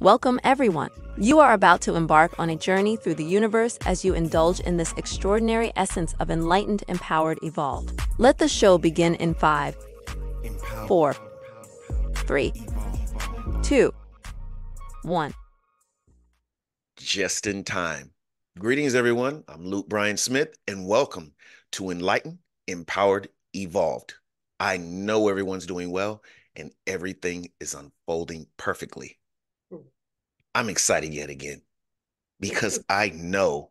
Welcome, everyone. You are about to embark on a journey through the universe as you indulge in this extraordinary essence of enlightened, empowered, evolved. Let the show begin in 5, 4, 3, 2, 1. Just in time. Greetings, everyone. I'm Luke Bryan Smith, and welcome to Enlightened, Empowered, Evolved. I know everyone's doing well, and everything is unfolding perfectly. I'm excited yet again because I know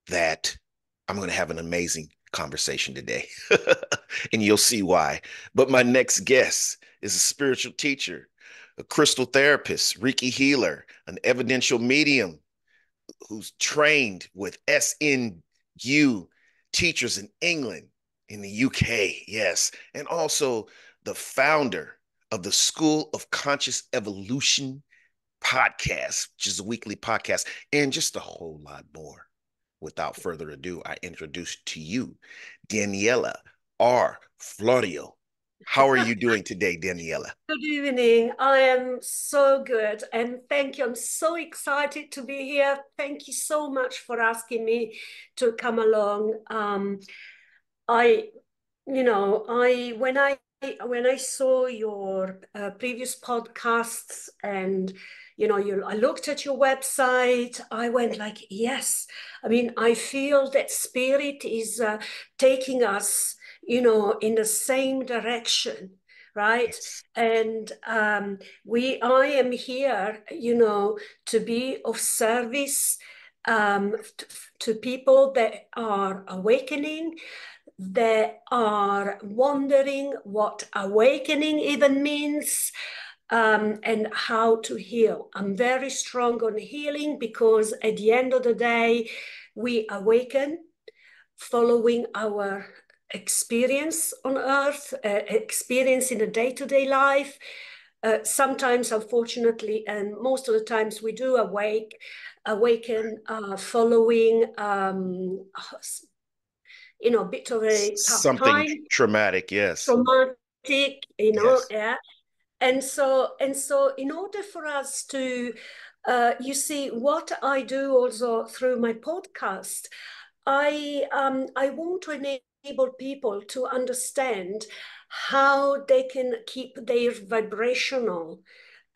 that I'm going to have an amazing conversation today, and you'll see why. But my next guest is a spiritual teacher, a crystal therapist, Reiki Healer, an evidential medium who's trained with SNU teachers in England, in the UK, yes, and also the founder of the School of Conscious Evolution podcast, which is a weekly podcast, and just a whole lot more. Without further ado, I introduce to you Daniela R. Florio. How are you doing today, Daniela? Good evening. I am so good, and thank you. I'm so excited to be here. Thank you so much for asking me to come along. I, when I saw your previous podcasts, and I looked at your website. I went like, yes. I mean, I feel that spirit is taking us, in the same direction, right? Yes. And I am here, to be of service to people that are awakening, that are wondering what awakening even means, and how to heal. I'm very strong on healing because at the end of the day, we awaken following our experience on earth, experience in a day-to-day life. Sometimes, unfortunately, and most of the times, we do awaken following a bit of a tough Something time, traumatic, yes. traumatic, Yes. yeah. And so in order for us to, you see, what I do also through my podcast, I want to enable people to understand how they can keep their vibrational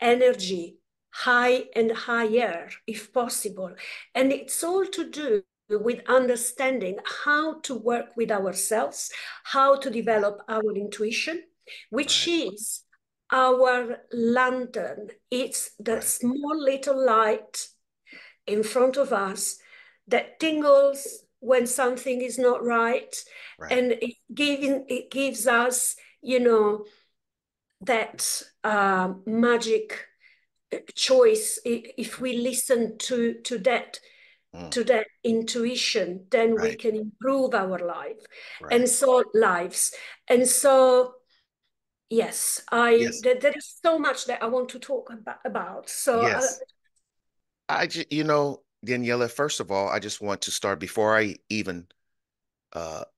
energy high and higher if possible. And it's all to do with understanding how to work with ourselves, how to develop our intuition, which Right. is our lantern. It's the Right. small little light in front of us that tingles when something is not right, Right. and it gives us, that magic choice. If we listen to that Mm. to that intuition, then we Right. can improve our life Right. and so lives. And so, yes, Yes. there is so much that I want to talk about. So, Yes. Daniela, first of all, I just want to start before I even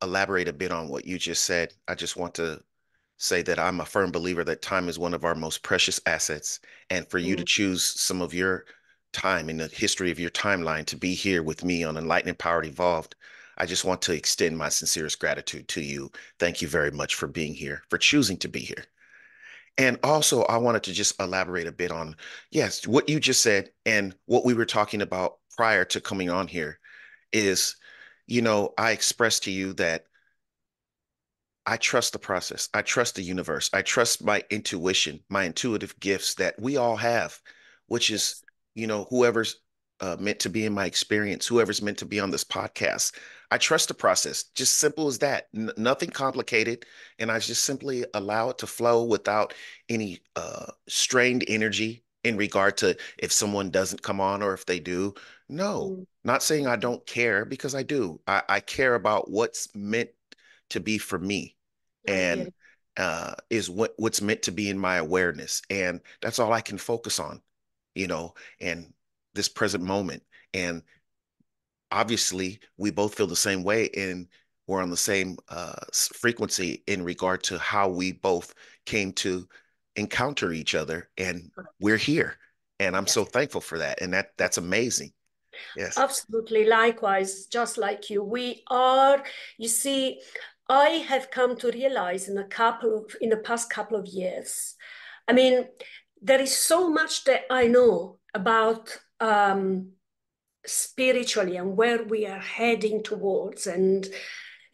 elaborate a bit on what you just said. I just want to say that I'm a firm believer that time is one of our most precious assets. And for you to mm, choose some of your time in the history of your timeline to be here with me on Enlightened, Empowered, Evolved, I just want to extend my sincerest gratitude to you. Thank you very much for being here, for choosing to be here. And also, I wanted to just elaborate a bit on, yes, what you just said and what we were talking about prior to coming on here is, I expressed to you that I trust the process. I trust the universe. I trust my intuition, my intuitive gifts that we all have, which is, yes, whoever's meant to be in my experience, whoever's meant to be on this podcast. I trust the process, just simple as that. Nothing complicated. And I just simply allow it to flow without any strained energy in regard to if someone doesn't come on or if they do. No, mm, not saying I don't care because I do. I care about what's meant to be for me I and get it. is what's meant to be in my awareness. And that's all I can focus on, and this present moment. And obviously, we both feel the same way and we're on the same frequency in regard to how we both came to encounter each other. And we're here. And I'm Yes. so thankful for that. And that's amazing. Yes. Absolutely. Likewise, just like you, we are, you see, I have come to realize in the past couple of years, I mean, there is so much that I know about spiritually and where we are heading towards, and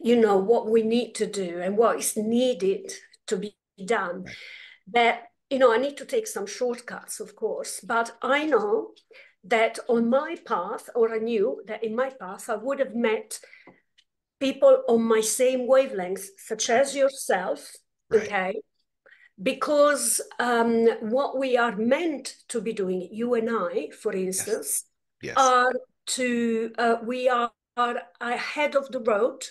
what we need to do and what is needed to be done, Right. that I need to take some shortcuts, of course, but I know that on my path, or I knew that in my path I would have met people on my same wavelengths, such as yourself. Right. Okay, because what we are meant to be doing, you and I, for Yes. instance, Yes. are we are ahead of the road,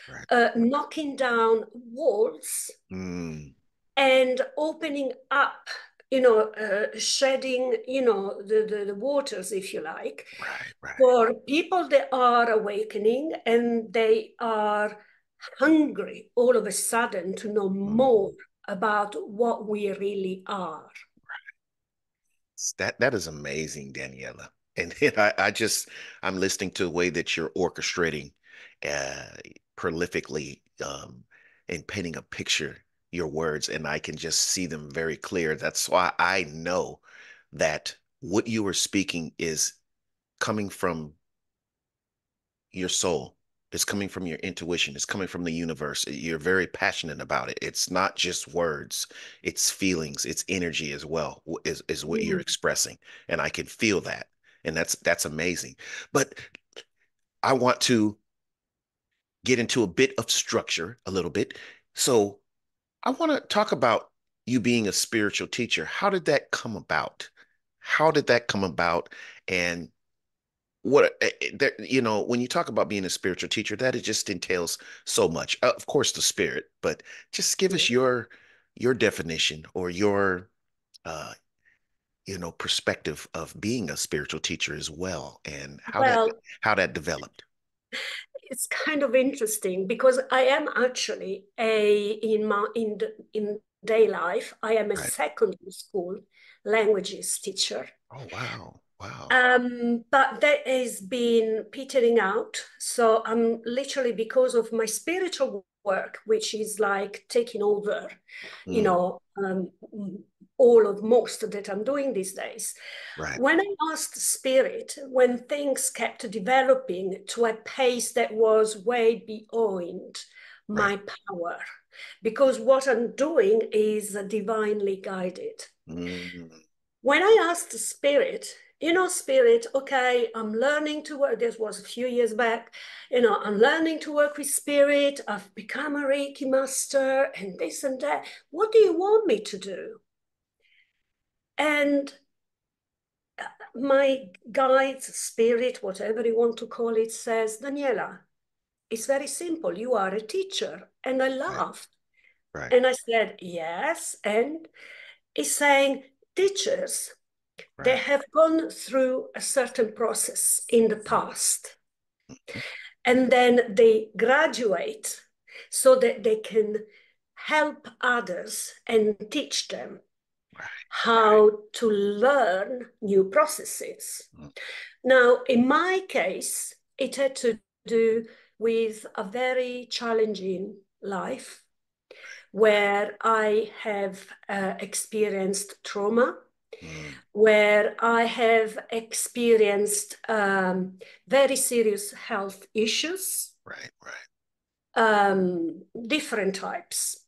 Right. knocking down walls Mm, and opening up, shedding, the waters, if you like, right. Right. for people that are awakening and they are hungry all of a sudden to know Mm. more about what we really are. That is amazing, Daniela. And then I'm listening to the way that you're orchestrating uh prolifically and painting a picture, your words, and I can just see them very clear. That's why I know that what you are speaking is coming from your soul. It's coming from your intuition. It's coming from the universe. You're very passionate about it. It's not just words, it's feelings, it's energy as well, is what you're Mm. expressing. And I can feel that. And that's amazing. But I want to get into a bit of structure a little bit. So I want to talk about you being a spiritual teacher. How did that come about? How did that come about? And what there, when you talk about being a spiritual teacher, that it just entails so much. Of course, the spirit, but just give us your definition or your uh perspective of being a spiritual teacher as well, and Well, how that developed. it's kind of interesting because I am actually in day life, I am a Right. secondary school languages teacher. Oh, wow. Wow. But that has been petering out. So I'm literally, because of my spiritual work, which is like taking over, you Mm, know, um, all of most that I'm doing these days. right. When I asked Spirit, when things kept developing to a pace that was way beyond Right. my power, because what I'm doing is divinely guided. Mm, When I asked Spirit, Spirit, okay, I'm learning to work. This was a few years back. I'm learning to work with Spirit. I've become a Reiki master and this and that. What do you want me to do? And my guide, Spirit, whatever you want to call it, says, Daniela, it's very simple. You are a teacher. And I right. laughed. Right. And I said, yes. And he's saying, teachers, they Right. have gone through a certain process in the Mm, past, and then they graduate so that they can help others and teach them right. how to learn new processes. Mm, Now, in my case, it had to do with a very challenging life where I have experienced trauma, mm, where I have experienced very serious health issues, right. Right. different types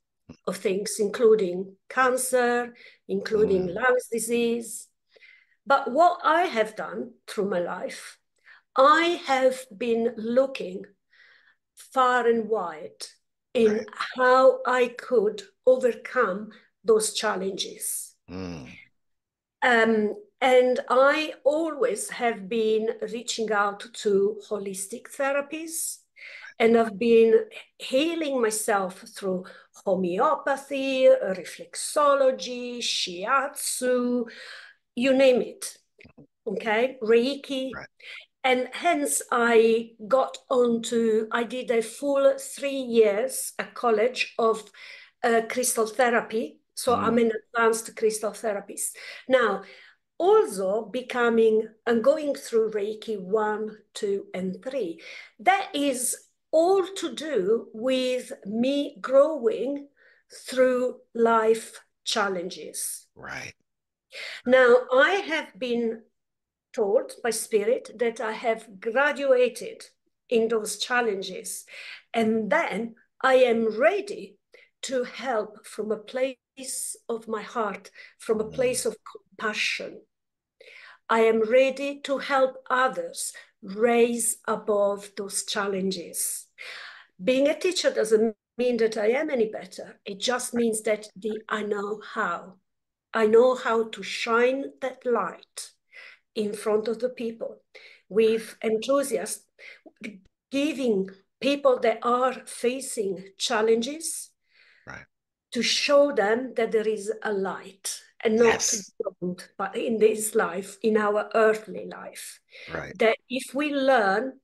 of things, including cancer, including Mm, lungs disease. But what I have done through my life, I have been looking far and wide in right. how I could overcome those challenges. Mm, And I always have been reaching out to holistic therapies, and I've been healing myself through homeopathy, reflexology, shiatsu, you name it. Okay, Reiki. right. And hence I did a full 3 years at college of crystal therapy. So I'm Mm, an advanced crystal therapist. Now, also becoming and going through Reiki 1, 2, and 3. That is all to do with me growing through life challenges. Right. Now, I have been told by Spirit that I have graduated in those challenges, and then I am ready to help from a place of my heart, from a place of compassion. I am ready to help others raise above those challenges. Being a teacher doesn't mean that I am any better. It just means that I know how. I know how to shine that light in front of the people with enthusiasm, giving people that are facing challenges, Right. to show them that there is a light and not Yes. beyond, but in this life, in our earthly life. Right. That if we learn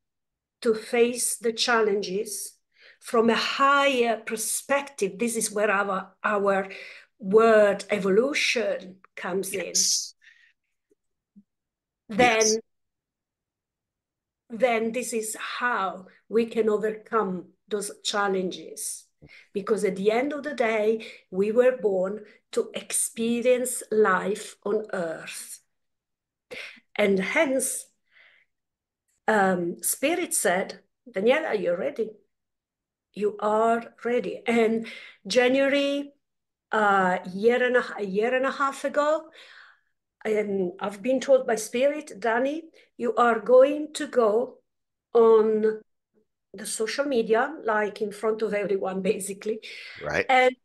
to face the challenges from a higher perspective, this is where our word evolution comes in, Yes. Yes. then this is how we can overcome those challenges. Because at the end of the day, we were born to experience life on earth. And hence, Spirit said, Daniela, you're ready. You are ready. And January, a year and a half ago, and I've been told by Spirit, Danny, you are going to go on the social media, like in front of everyone, basically, Right. and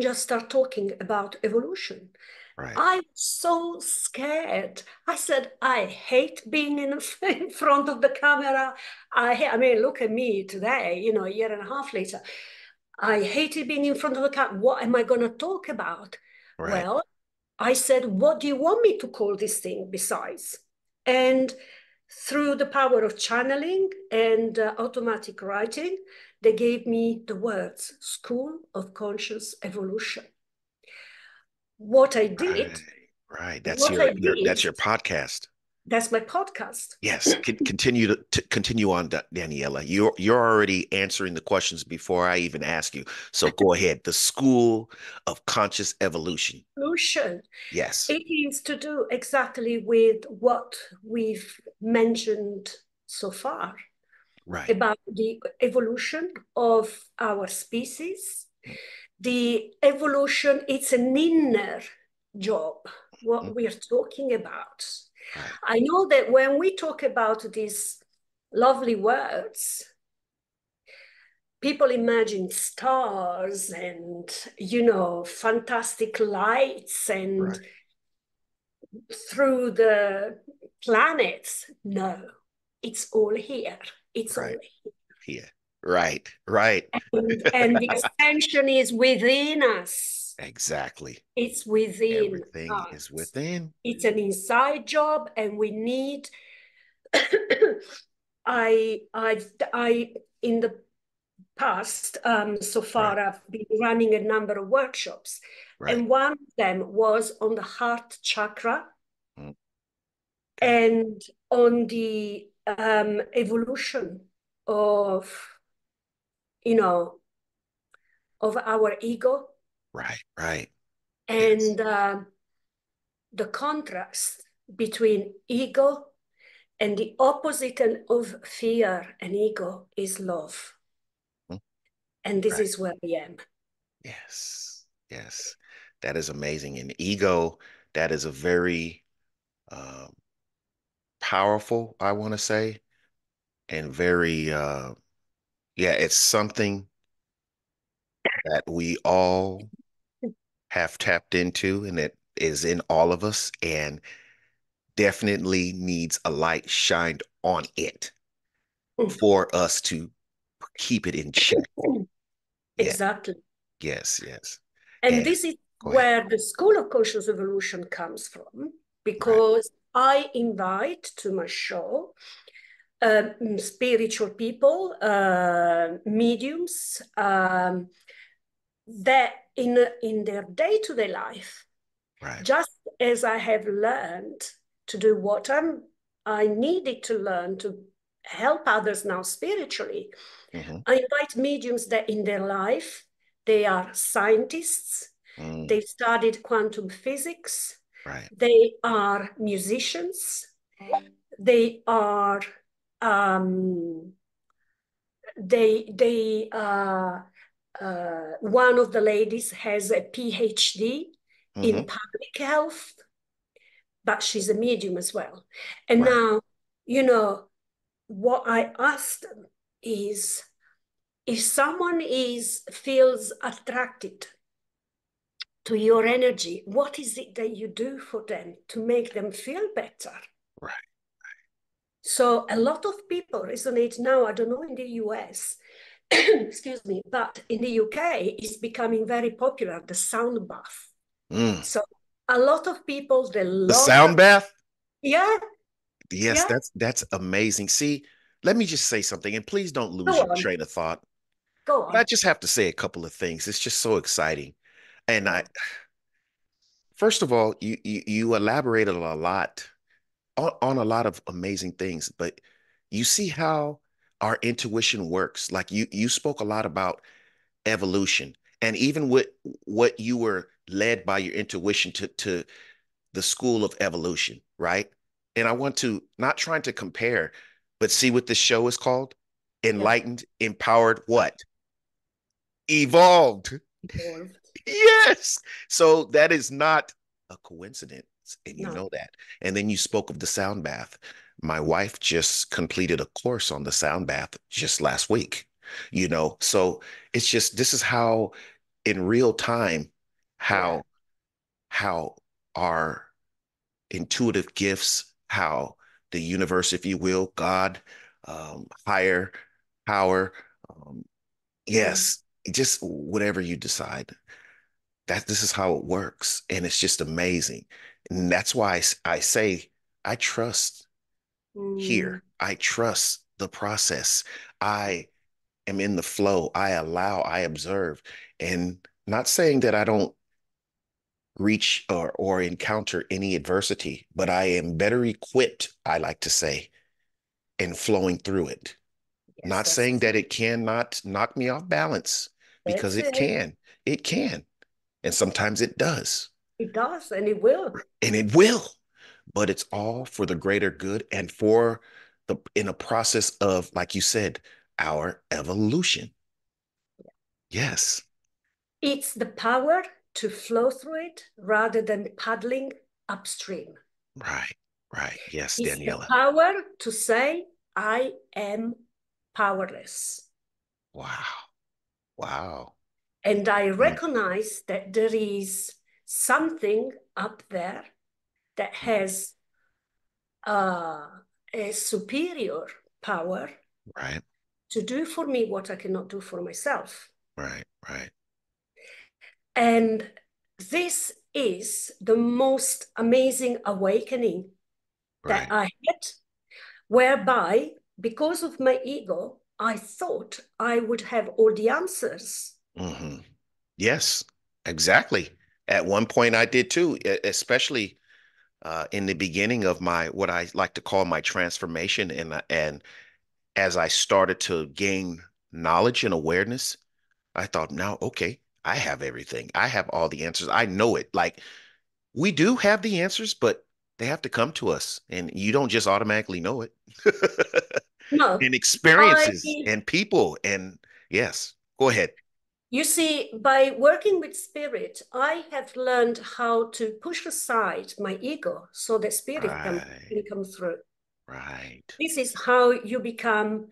just start talking about evolution. Right. I'm so scared. I said, I hate being in front of the camera. I mean, look at me today, you know, a year and a half later. I hated being in front of the camera. What am I going to talk about? Right. Well, I said, what do you want me to call this thing besides? And through the power of channeling and automatic writing, they gave me the words School of Conscious Evolution. What I did, Right. what I That's did, your podcast. that's my podcast. Yes. Continue to continue on, Daniela. You're already answering the questions before I even ask you. So go ahead. The School of Conscious Evolution. Evolution. Yes. It is to do exactly with what we've mentioned so far Right. about the evolution of our species. The evolution, it's an inner job, what we're talking about. Right. I know that when we talk about these lovely words, people imagine stars and, you know, fantastic lights and Right. through the planets. No, it's all here. It's all Right. here. Here. Right. Right. And the ascension is within us. Exactly. It's within Everything is us. within. It's an inside job, and we need. I in the past, so Right. far, I've been running a number of workshops, Right. and one of them was on the heart chakra Mm, okay. and on the evolution of, you know, of our ego Right. Right. Yes. and the contrast between ego and the opposite of fear and ego is love. Mm, And this right. is where I am. Yes. Yes. That is amazing. And ego, that is a very um, powerful, I want to say, and very, yeah, it's something that we all have tapped into and it is in all of us and definitely needs a light shined on it for us to keep it in check. Yeah. Exactly. Yes. Yes. And And this is go ahead. where the School of Conscious Evolution comes from, Right. because I invite to my show spiritual people, mediums, that in their day-to-day life, Right. Just as I have learned to do what I needed to learn to help others now spiritually, Mm-hmm. I invite mediums that in their life, they are scientists, Mm. they studied quantum physics, Right. they are musicians, they are um, one of the ladies has a PhD in Mm-hmm. public health, but she's a medium as well. And Right. now, what I asked them is if someone feels attracted to your energy, what is it that you do for them to make them feel better? Right. So a lot of people resonate now. I don't know in the US, excuse me, but in the UK, it's becoming very popular, the sound bath. Mm. So a lot of people, they The love sound that. bath. Yeah, Yes, yeah. that's amazing. See, let me just say something, and please don't lose Go your on, train of thought. go But I on. just have to say a couple of things. It's just so exciting. And Yeah, first of all, you elaborated a lot on a lot of amazing things, but you see how our intuition works. Like you spoke a lot about evolution, and even with what you were led by your intuition to the school of evolution, right? And I want to not trying to compare, but see what this show is called: yeah. Enlightened, Empowered, what? Evolved. Evolved. Yes. So that is not a coincidence. And you No. know that. And then you spoke of the sound bath. My wife just completed a course on the sound bath just last week, So it's just this is how in real time, Yeah. how our intuitive gifts, how the universe, if you will, God, higher power, um, Mm, yes, just whatever you decide, that this is how it works, and it's just amazing. And that's why I say I trust mm, here. I trust the process. I am in the flow. I allow, I observe, and not saying that I don't reach or encounter any adversity, but I am better equipped, I like to say, in flowing through it. yes, Not that's saying that it cannot knock me off balance, because that's it it. can. It can. And sometimes it does. It does, and it will. And it will. But it's all for the greater good and for the in a process of, like you said, our evolution. Yes. It's the power to flow through it rather than paddling upstream. Right. Right. Yes, It's the Daniela. power to say, I am powerless. Wow. Wow. And I Mm, recognize that there is something up there that mm. has a superior power Right. to do for me what I cannot do for myself. Right. Right. And this is the most amazing awakening that Right. I had, whereby, because of my ego, I thought I would have all the answers. Hmm. Yes, exactly. At one point, I did too, especially in the beginning of my what I like to call my transformation, and as I started to gain knowledge and awareness, I thought, now, okay, I have everything. I have all the answers. I know it. Like we do have the answers, but they have to come to us, and you don't just automatically know it. No, And I, experiences and people, and yes, go ahead. you see, by working with spirit, I have learned how to push aside my ego so that spirit Right, can come through. right. This is how you become.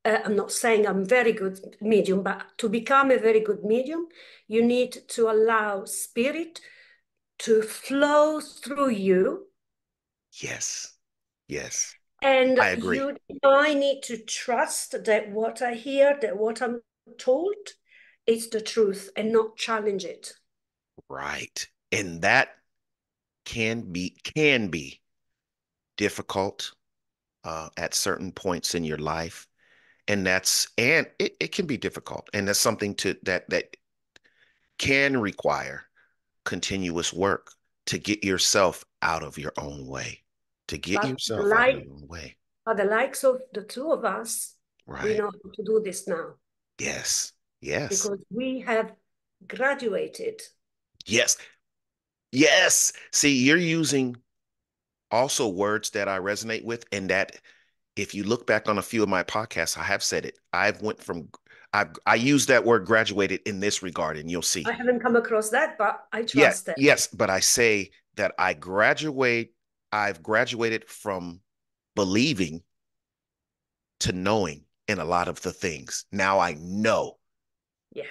I'm not saying I'm very good medium, but to become a very good medium, you need to allow spirit to flow through you. Yes, yes, And I agree. I need to trust that what I hear, that what I'm told is the truth and not challenge it. Right. And that can be difficult at certain points in your life. And it can be difficult. And that's something to that can require continuous work. to get yourself out of your own way, to get But yourself out of your own way. the likes of the two of us, we Right. know how to do this now Yes. Yes. because we have graduated. Yes. Yes. See, you're using also words that I resonate with, and that if you look back on a few of my podcasts, I have said it. I use that word graduated in this regard, and you'll I see. haven't come across that, but I Yeah, trust it. yes, but I say that I've graduated from believing to knowing in a lot of the things. Now I know.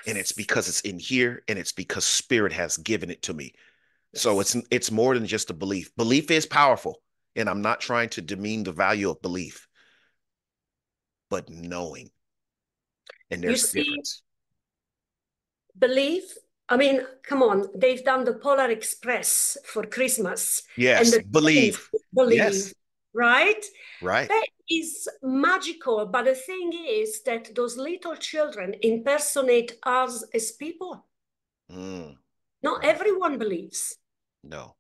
And it's Yes, because it's in here, and it's because spirit has given it to me. So yes. it's more than just a belief. Belief is powerful, and I'm not trying to demean the value of belief, but knowing, and You there's a see, difference. believe, I mean, come on, they've done the Polar Express for Christmas, and Yes, the kids believe. believe, Yes, right? right. That is magical. But the thing is that those little children impersonate us as people. Mm, Not right. everyone believes. No,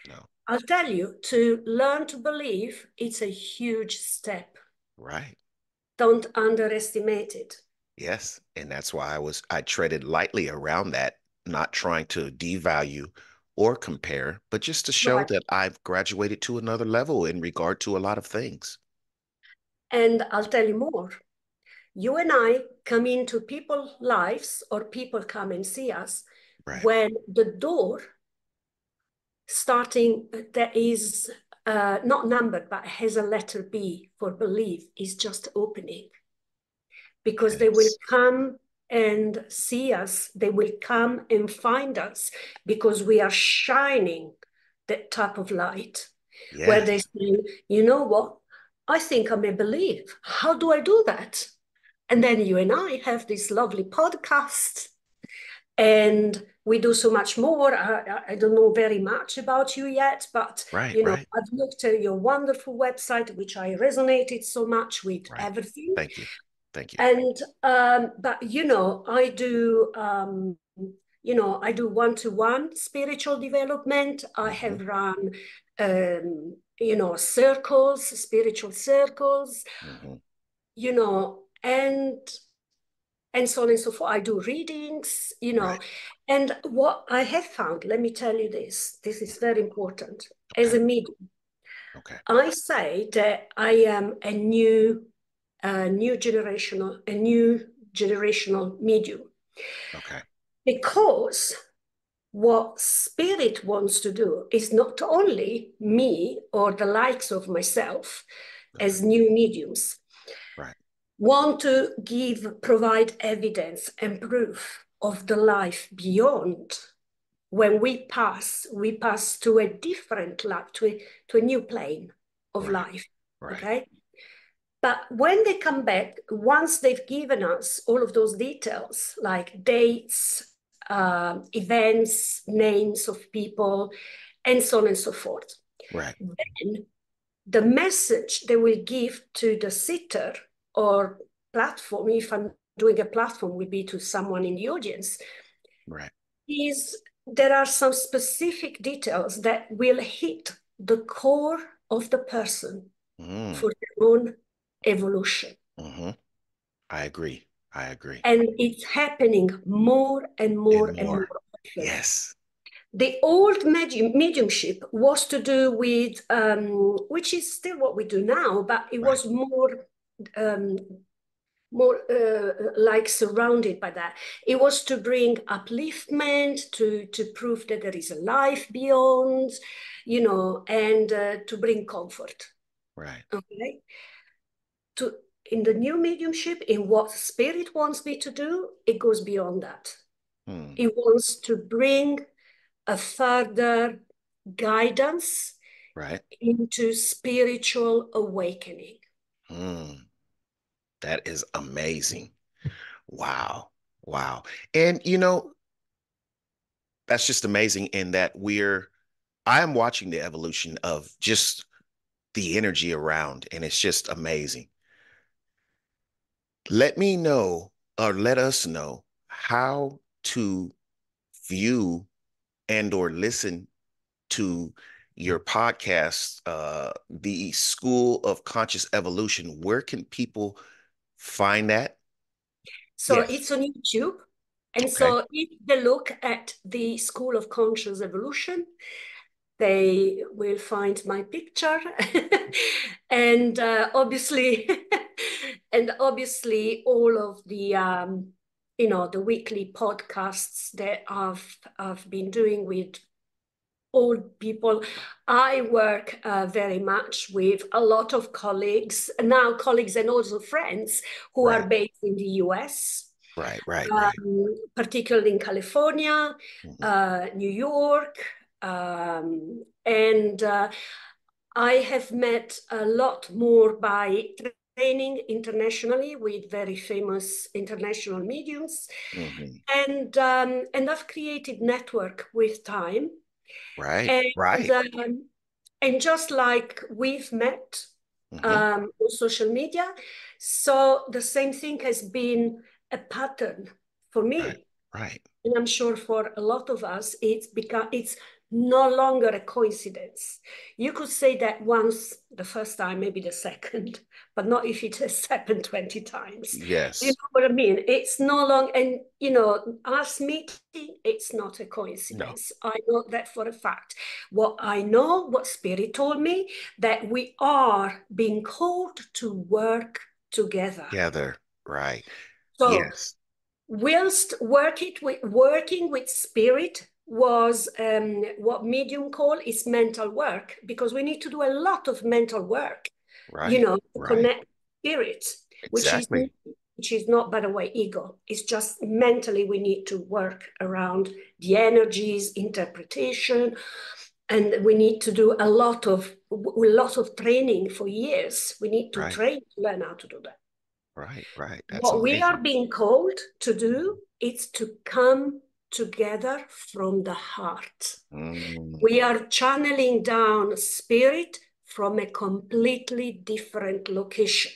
no, I'll tell you, to learn to believe, it's a huge step. right. Don't underestimate it. Yes. And that's why I treaded lightly around that, not trying to devalue or compare, but just to show Right. that I've graduated to another level in regard to a lot of things. And I'll tell you more. You and I come into people's lives, or people come and see us Right. when the door starting that is not numbered but has a letter B for believe is just opening, because they will Yes. come and see us, they will come and find us because we are shining that type of light where they Yes. say, you know what, I think I may believe. How do I do that? And then you and I have this lovely podcast, and we do so much more. I don't know very much about you yet, but Right. you know, Right. I've looked at your wonderful website, which I resonated so much with Right. everything. Thank you. Thank you. And but you know, I do one-to-one spiritual development. I Hmm. have run circles, spiritual circles, Hmm. and so on and so forth. I do readings, Right. and what I have found, let me tell you this is very important. As Okay. a medium, Okay. I say that I am a new generational medium, Okay. because what spirit wants to do is not only me or the likes of myself Okay. as new mediums Right. want to provide evidence and proof of the life beyond. When we pass to a different life, to a new plane of Right. life. Right. Okay. But when they come back, once they've given us all of those details, like dates, events, names of people, and so on and so forth, Right. then the message they will give to the sitter or platform, if I'm doing a platform, will be to someone in the audience, Right. is there are some specific details that will hit the core of the person Mm. for their own evolution. Hmm. I agree. I agree. And it's happening more and And more and more more. often. Yes. The old mediumship was to do with, which is still what we do now, but it Right. was um, more like surrounded by that. It was to bring upliftment, to prove that there is a life beyond, and to bring comfort. Right. Okay. To In the new mediumship, in what spirit wants me to do, it goes beyond that. Hmm. It wants to bring a further guidance Right. into spiritual awakening. Hmm. That is amazing. Wow. Wow. And that's just amazing in that I am watching the evolution of just the energy around, and it's just amazing. Let me know, or let us know, how to view and or listen to your podcast, the School of Conscious Evolution, where can people find that? So Yes. it's on YouTube. And Okay. so if they look at the School of Conscious Evolution, they will find my picture. And obviously, and obviously all of the the weekly podcasts that I've been doing with old people. I work very much with a lot of colleagues, now colleagues and also friends who are Right. based in the US, Right. particularly in California, Mhm. New York, and I have met a lot more by training internationally with very famous international mediums, Mhm. and I've created network with time, Right. and Right. um, and just like we've met Mhm. on social media, so the same thing has been a pattern for Right. me, Right. and I'm sure for a lot of us, it's no longer a coincidence. You could say that once, the first time, maybe the second, but not if it has happened 20 times. You Yes. know what I mean? It's no longer, and us meeting, it's not a No. coincidence. I know that for a fact. What I know, what Spirit told me, that we are being called to work together. Together. Right. So Yes. whilst working with spirit was what medium call is mental work, because we need to do a lot of mental work, Right. to Right. connect spirits, Exactly. which is not, by the way, ego. It's just mentally we need to work around the energies, interpretation, and we need to do a lot of training for years. We need to Right. train to learn how to do that. Right. Right. That's What we are amazing. being called to do is to come together from the heart. Mm. We are channeling down spirit from a completely different location.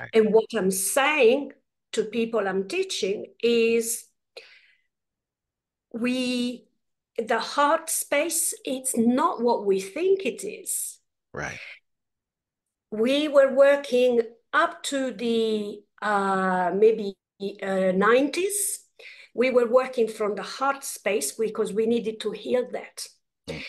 Right. And what I'm saying to people I'm teaching is the heart space, it's not what we think it is. Right. We were working up to the maybe 90s. We were working from the heart space because we needed to heal that. Mm.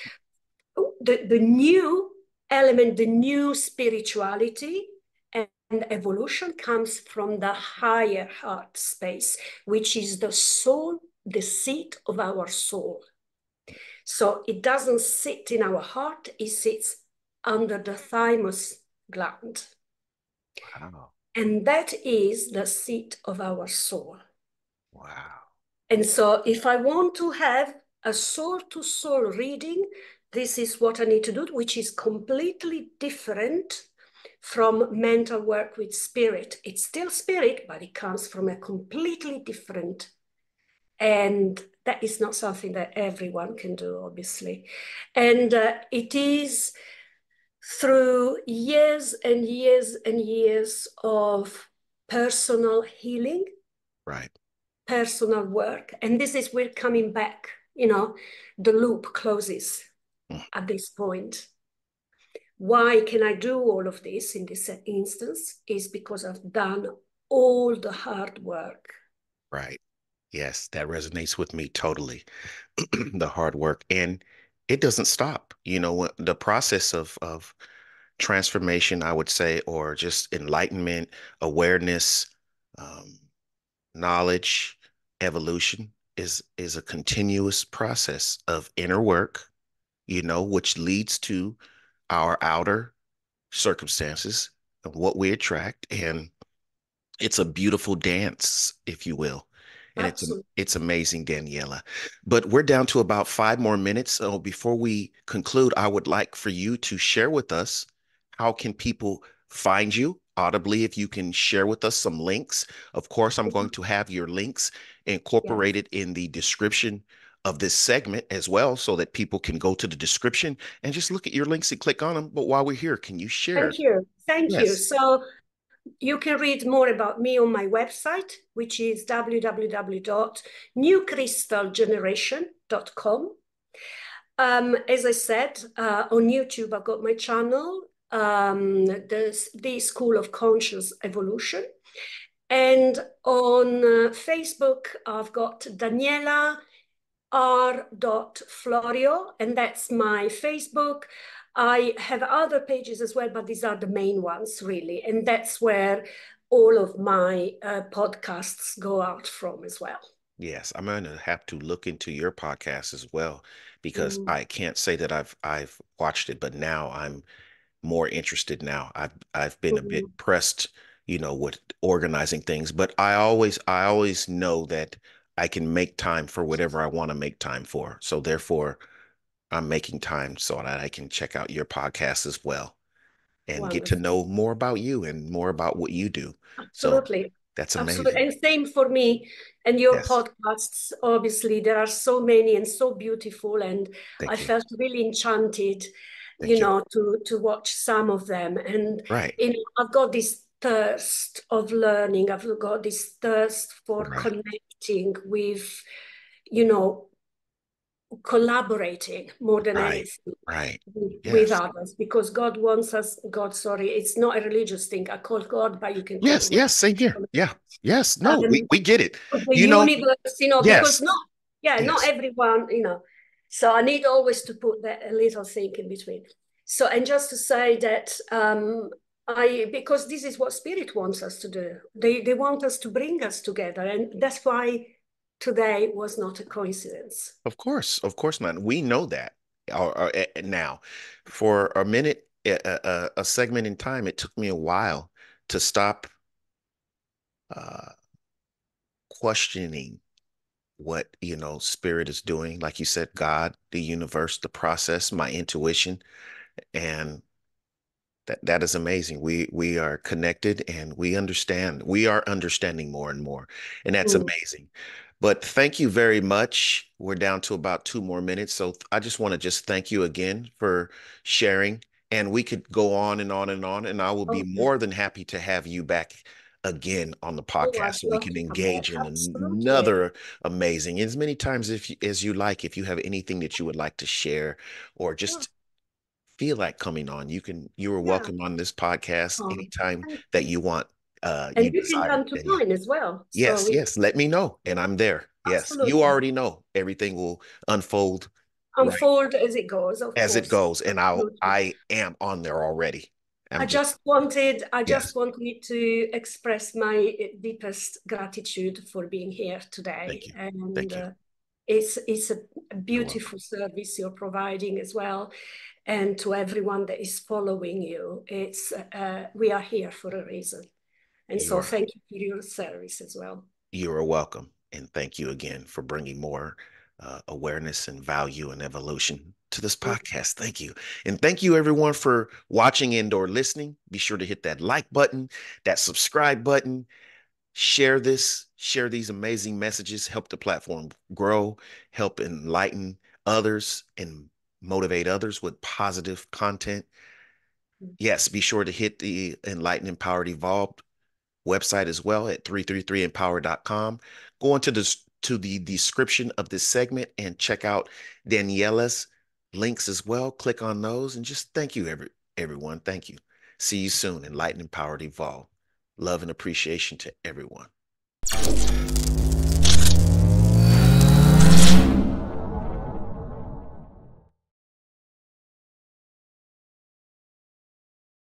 The new element, the new spirituality and evolution comes from the higher heart space, which is the soul, the seat of our soul. So it doesn't sit in our heart, it sits under the thymus gland. Wow. And that is the seat of our soul. Wow. And so if I want to have a soul to soul reading, this is what I need to do, which is completely different from mental work with spirit. It's still spirit, but it comes from a completely different. And that is not something that everyone can do, obviously. And it is through years and years and years of personal healing, Right. personal work. And this is where coming back, the loop closes Mm. at this point. Why can I do all of this in this instance? Is because I've done all the hard work. Right. Yes, that resonates with me totally. The hard work, and it doesn't stop. The process of transformation, I would say, or just enlightenment, awareness, um, knowledge, evolution is a continuous process of inner work, which leads to our outer circumstances and what we attract. And it's a beautiful dance, if you will. And Absolutely. it's amazing, Daniela. But we're down to about 5 more minutes. So before we conclude, I would like for you to share with us how can people find you audibly, if you can share with us some links. Of course, I'm going to have your links Yes. incorporated in the description of this segment as well, so that people can go to the description and just look at your links and click on them. But while we're here, can you share? Thank you. Thank you. Yes. So you can read more about me on my website, which is www.newcrystalgeneration.com. As I said, on YouTube, I've got my channel, the School of Conscious Evolution. And on Facebook, I've got Daniela R. Florio, and that's my Facebook. I have other pages as well, but these are the main ones, really. And that's where all of my podcasts go out from as well. Yes, I'm going to have to look into your podcast as well because Mm. I can't say that I've watched it, but now I'm more interested now. I've been a bit Mm. pressed, with organizing things, but I always know that I can make time for whatever I want to make time for. So therefore, I'm making time so that I can check out your podcast as well and get to Wonderful. know more about you and more about what you do. So Absolutely. that's Absolutely. amazing. And same for me and your Yes. podcasts. Obviously, there are so many and so beautiful. And I Thank you. felt really enchanted, Thank you. to watch some of them. And, Right. I've got this thirst of learning. I've got this thirst for Right. connecting with, you know, collaborating more than Right. anything Right. with Yes. others, because God wants us, God, sorry, it's not a religious thing. I call God, but you can call it Yes. what Yes. Same here. you Yeah. Yes. No, want. we get it. The You know, universe, because yes. not, yeah, not Yes. everyone, So I need always to put that a little thing in between. So, and just to say that because this is what spirit wants us to do. They want us to bring us together, and that's why today was not a coincidence. Of course, man. We know that. Now, for a minute, a segment in time, it took me a while to stop uh, questioning what, spirit is doing. Like you said, God, the universe, the process, my intuition, and that is amazing. We are connected and we understand. We are understanding more and more, and that's Mm. amazing. But thank you very much. We're down to about 2 more minutes, so I just want to just thank you again for sharing. And we could go on and on and on, and I will be Okay. more than happy to have you back again on the Oh, podcast I'd so we love can to come back. engage in Absolutely. another amazing, as many times as you like. If you have anything that you would like to share, or Sure. just feel like coming on, you are Yeah. welcome on this podcast Oh, anytime thank that you. you want, you And you can desire. come to And yeah, mine as well. So yes, we, yes, let me know. And I'm there. Yes. You absolutely. already know everything will unfold right Unfold as it goes, of as it course. goes. And Absolutely. I am on there already. I I'm just, just wanted, I yes. just wanted to express my deepest gratitude for being here Thank today, you. and Thank you. it's a You're welcome. beautiful service you're providing as well, and to everyone that is following you. It's we are here for a reason, and You so are. thank you for your service as well. You are welcome. And thank you again for bringing more awareness and value and evolution to this podcast. Thank you. And thank you, everyone, for watching and or listening. Be sure to hit that like button, that subscribe button, share this, share these amazing messages, help the platform grow, help enlighten others and motivate others with positive content. Yes, be sure to hit the Enlightened, Empowered, Evolved website as well at 333empower.com. Go into the description of this segment and check out Daniela's links as well. Click on those and just thank you, everyone. Thank you. See you soon. Enlightened, Empowered, Evolved. Love and appreciation to everyone.